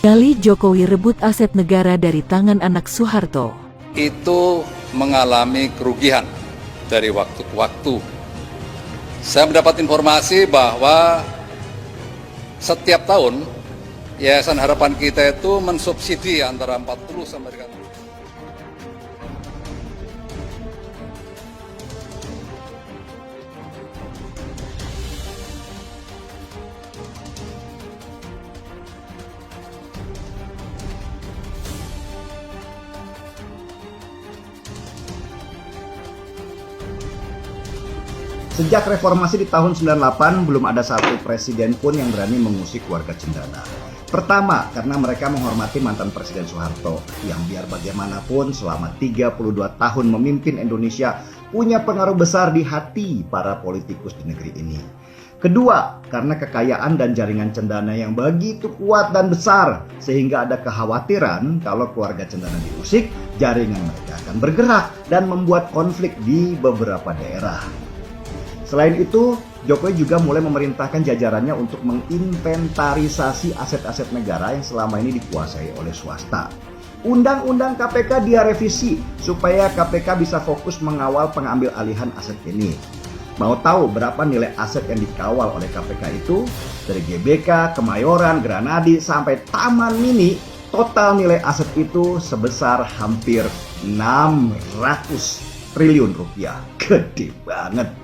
Kali Jokowi rebut aset negara dari tangan anak Soeharto. Itu mengalami kerugian dari waktu ke waktu. Saya mendapat informasi bahwa setiap tahun Yayasan Harapan Kita itu mensubsidi antara 40 sampai dengan Sejak reformasi di tahun 98, belum ada satu presiden pun yang berani mengusik warga Cendana. Pertama, karena mereka menghormati mantan Presiden Soeharto, yang biar bagaimanapun selama 32 tahun memimpin Indonesia punya pengaruh besar di hati para politikus di negeri ini. Kedua, karena kekayaan dan jaringan Cendana yang begitu kuat dan besar, sehingga ada kekhawatiran kalau keluarga Cendana diusik, jaringan mereka akan bergerak dan membuat konflik di beberapa daerah. Selain itu, Jokowi juga mulai memerintahkan jajarannya untuk menginventarisasi aset-aset negara yang selama ini dikuasai oleh swasta. Undang-undang KPK dia revisi supaya KPK bisa fokus mengawal pengambil alihan aset ini. Mau tahu berapa nilai aset yang dikawal oleh KPK itu? Dari GBK, Kemayoran, Granadi, sampai Taman Mini, total nilai aset itu sebesar hampir 600 triliun rupiah. Gede banget.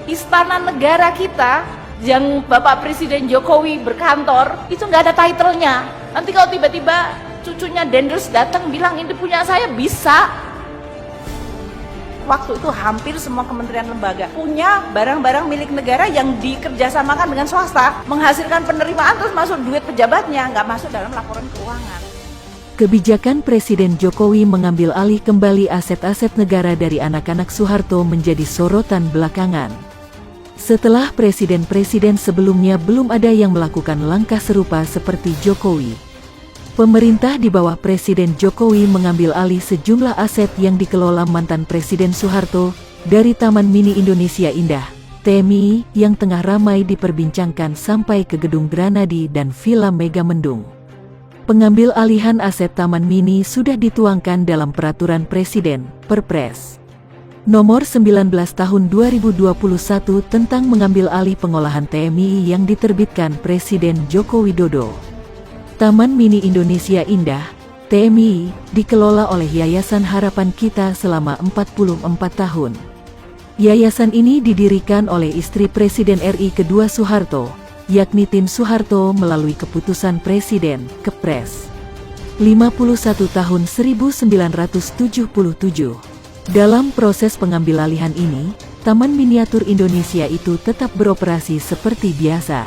Istana negara kita yang Bapak Presiden Jokowi berkantor itu nggak ada title-nya. Nanti kalau tiba-tiba cucunya Dendels datang bilang ini punya saya, bisa. Waktu itu hampir semua kementerian lembaga punya barang-barang milik negara yang dikerjasamakan dengan swasta, menghasilkan penerimaan terus masuk duit pejabatnya, nggak masuk dalam laporan keuangan. Kebijakan Presiden Jokowi mengambil alih kembali aset-aset negara dari anak-anak Soeharto menjadi sorotan belakangan. Setelah presiden-presiden sebelumnya belum ada yang melakukan langkah serupa seperti Jokowi. Pemerintah di bawah Presiden Jokowi mengambil alih sejumlah aset yang dikelola mantan Presiden Soeharto dari Taman Mini Indonesia Indah, TMI, yang tengah ramai diperbincangkan sampai ke Gedung Granadi dan Villa Megamendung. Pengambil alihan aset Taman Mini sudah dituangkan dalam Peraturan Presiden, Perpres Nomor 19 Tahun 2021 tentang mengambil alih pengolahan TMI yang diterbitkan Presiden Joko Widodo. Taman Mini Indonesia Indah, TMI, dikelola oleh Yayasan Harapan Kita selama 44 tahun. Yayasan ini didirikan oleh istri Presiden RI kedua Soeharto, yakni Tien Soeharto melalui keputusan Presiden, Kepres 51 tahun 1977. Dalam proses pengambilalihan ini, Taman Miniatur Indonesia itu tetap beroperasi seperti biasa.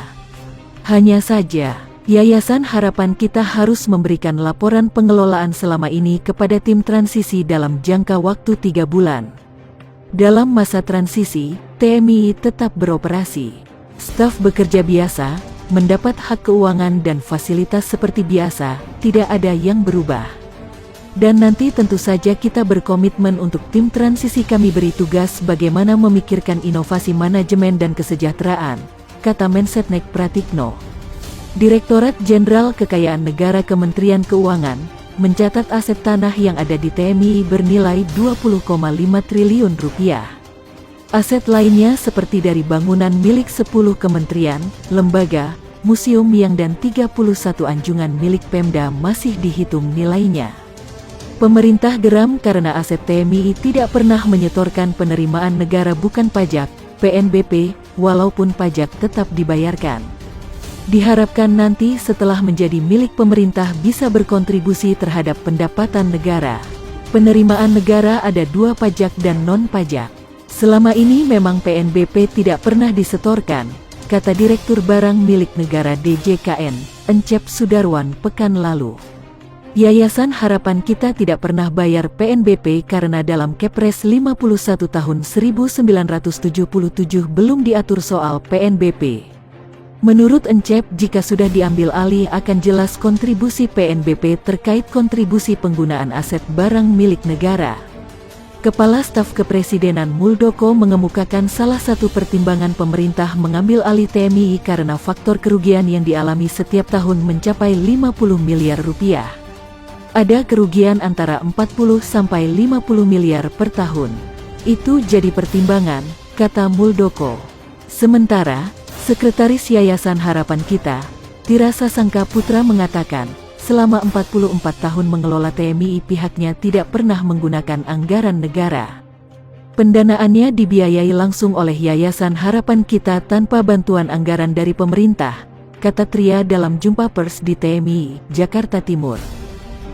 Hanya saja, Yayasan Harapan Kita harus memberikan laporan pengelolaan selama ini kepada tim transisi dalam jangka waktu 3 bulan. Dalam masa transisi, TMI tetap beroperasi. Staf bekerja biasa, mendapat hak keuangan dan fasilitas seperti biasa, tidak ada yang berubah. Dan nanti tentu saja kita berkomitmen untuk tim transisi kami beri tugas bagaimana memikirkan inovasi manajemen dan kesejahteraan, kata Mensetnek Pratikno. Direktorat Jenderal Kekayaan Negara Kementerian Keuangan mencatat aset tanah yang ada di TMI bernilai 20,5 triliun rupiah. Aset lainnya seperti dari bangunan milik 10 kementerian, lembaga, museum yang dan 31 anjungan milik Pemda masih dihitung nilainya. Pemerintah geram karena aset TMI tidak pernah menyetorkan penerimaan negara bukan pajak, PNBP, walaupun pajak tetap dibayarkan. Diharapkan nanti setelah menjadi milik pemerintah bisa berkontribusi terhadap pendapatan negara. Penerimaan negara ada 2 pajak dan non-pajak. Selama ini memang PNBP tidak pernah disetorkan, kata Direktur Barang Milik Negara DJKN, Encep Sudarwan pekan lalu. Yayasan Harapan Kita tidak pernah bayar PNBP karena dalam Kepres 51 tahun 1977 belum diatur soal PNBP. Menurut Encep, jika sudah diambil alih akan jelas kontribusi PNBP terkait kontribusi penggunaan aset barang milik negara. Kepala Staf Kepresidenan Muldoko mengemukakan salah satu pertimbangan pemerintah mengambil alih TMI karena faktor kerugian yang dialami setiap tahun mencapai 50 miliar rupiah. Ada kerugian antara 40 sampai 50 miliar per tahun. Itu jadi pertimbangan, kata Muldoko. Sementara, Sekretaris Yayasan Harapan Kita, Tirasa Sangka Putra mengatakan, selama 44 tahun mengelola TMI pihaknya tidak pernah menggunakan anggaran negara. Pendanaannya dibiayai langsung oleh Yayasan Harapan Kita tanpa bantuan anggaran dari pemerintah, kata Tria dalam jumpa pers di TMI, Jakarta Timur.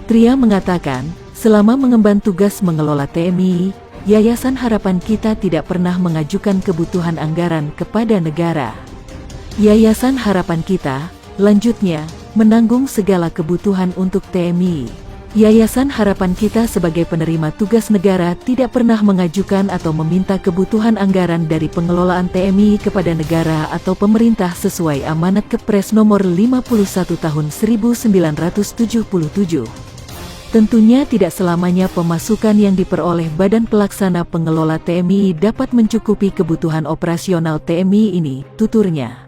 Tria mengatakan, selama mengemban tugas mengelola TMI, Yayasan Harapan Kita tidak pernah mengajukan kebutuhan anggaran kepada negara. Yayasan Harapan Kita, lanjutnya, menanggung segala kebutuhan untuk TMI. Yayasan Harapan Kita sebagai penerima tugas negara tidak pernah mengajukan atau meminta kebutuhan anggaran dari pengelolaan TMI kepada negara atau pemerintah sesuai amanat Kepres nomor 51 tahun 1977. Tentunya tidak selamanya pemasukan yang diperoleh Badan Pelaksana Pengelola TMI dapat mencukupi kebutuhan operasional TMI ini, tuturnya.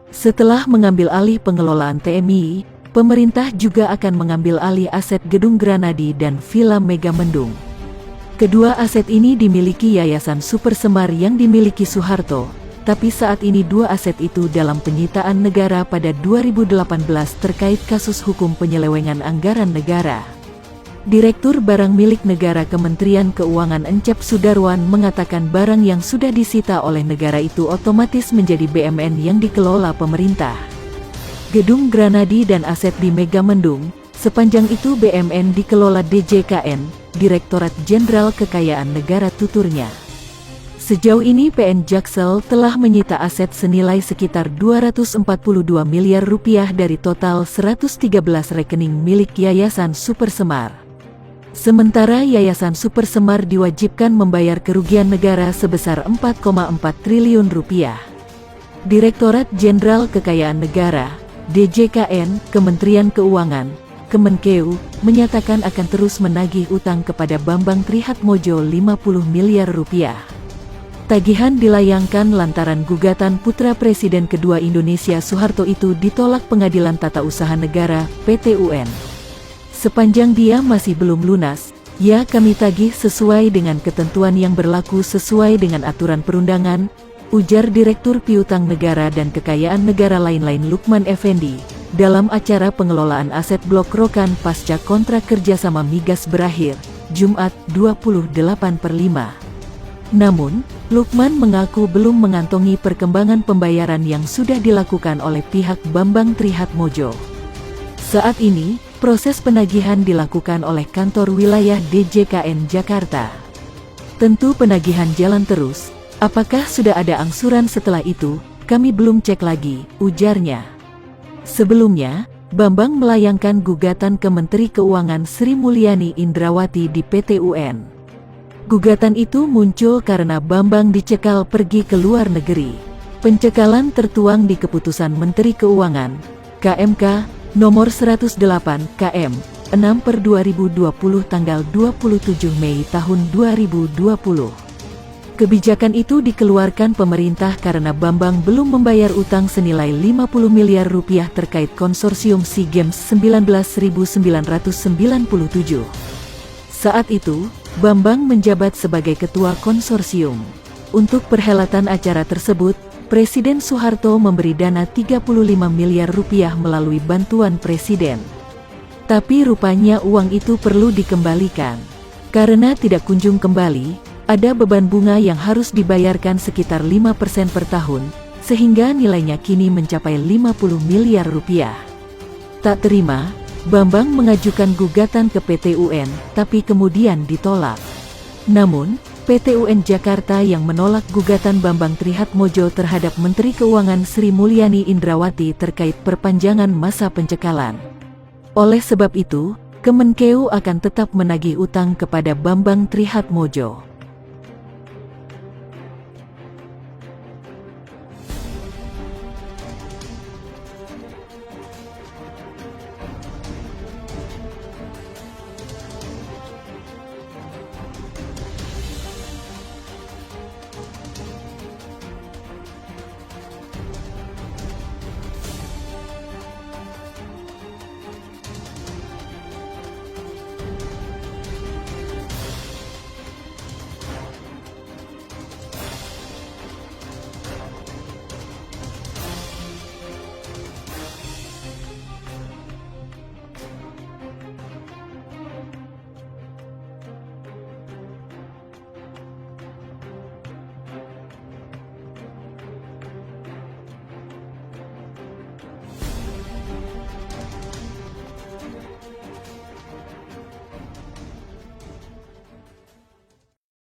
Setelah mengambil alih pengelolaan TMI, pemerintah juga akan mengambil alih aset Gedung Granadi dan Villa Megamendung. Kedua aset ini dimiliki Yayasan Super Semar yang dimiliki Soeharto, tapi saat ini dua aset itu dalam penyitaan negara pada 2018 terkait kasus hukum penyelewengan anggaran negara. Direktur Barang Milik Negara Kementerian Keuangan Encep Sudarwan mengatakan barang yang sudah disita oleh negara itu otomatis menjadi BUMN yang dikelola pemerintah. Gedung Granadi dan aset di Megamendung, sepanjang itu BUMN dikelola DJKN, Direktorat Jenderal Kekayaan Negara, tuturnya. Sejauh ini PN Jaksel telah menyita aset senilai sekitar 242 miliar rupiah dari total 113 rekening milik Yayasan Super Semar. Sementara Yayasan Super Semar diwajibkan membayar kerugian negara sebesar 4,4 triliun rupiah. Direktorat Jenderal Kekayaan Negara, DJKN, Kementerian Keuangan, Kemenkeu, menyatakan akan terus menagih utang kepada Bambang Trihatmojo 50 miliar rupiah. Tagihan dilayangkan lantaran gugatan putra Presiden kedua Indonesia Soeharto itu ditolak Pengadilan Tata Usaha Negara, PT UN. Sepanjang dia masih belum lunas, ya kami tagih sesuai dengan ketentuan yang berlaku sesuai dengan aturan perundangan, ujar Direktur Piutang Negara dan Kekayaan Negara lain-lain Lukman Effendi, dalam acara pengelolaan aset Blok Rokan pasca kontrak kerjasama migas berakhir, Jumat 28/5. Namun, Lukman mengaku belum mengantongi perkembangan pembayaran yang sudah dilakukan oleh pihak Bambang Trihatmojo. Saat ini, proses penagihan dilakukan oleh kantor wilayah DJKN Jakarta. Tentu penagihan jalan terus, apakah sudah ada angsuran setelah itu, kami belum cek lagi, ujarnya. Sebelumnya, Bambang melayangkan gugatan ke Menteri Keuangan Sri Mulyani Indrawati di PT UN. Gugatan itu muncul karena Bambang dicekal pergi ke luar negeri. Pencekalan tertuang di Keputusan Menteri Keuangan, KMK, nomor 108 KM 6/2020 tanggal 27 Mei tahun 2020. Kebijakan itu dikeluarkan pemerintah karena Bambang belum membayar utang senilai 50 miliar rupiah terkait konsorsium SEA Games 1997. Saat itu, Bambang menjabat sebagai ketua konsorsium. Untuk perhelatan acara tersebut, Presiden Soeharto memberi dana 35 miliar rupiah melalui bantuan Presiden. Tapi rupanya uang itu perlu dikembalikan. Karena tidak kunjung kembali, ada beban bunga yang harus dibayarkan sekitar 5% per tahun, sehingga nilainya kini mencapai 50 miliar rupiah. Tak terima, Bambang mengajukan gugatan ke PT UN, tapi kemudian ditolak. Namun, PT UN Jakarta yang menolak gugatan Bambang Trihatmojo terhadap Menteri Keuangan Sri Mulyani Indrawati terkait perpanjangan masa pencekalan. Oleh sebab itu, Kemenkeu akan tetap menagih utang kepada Bambang Trihatmojo.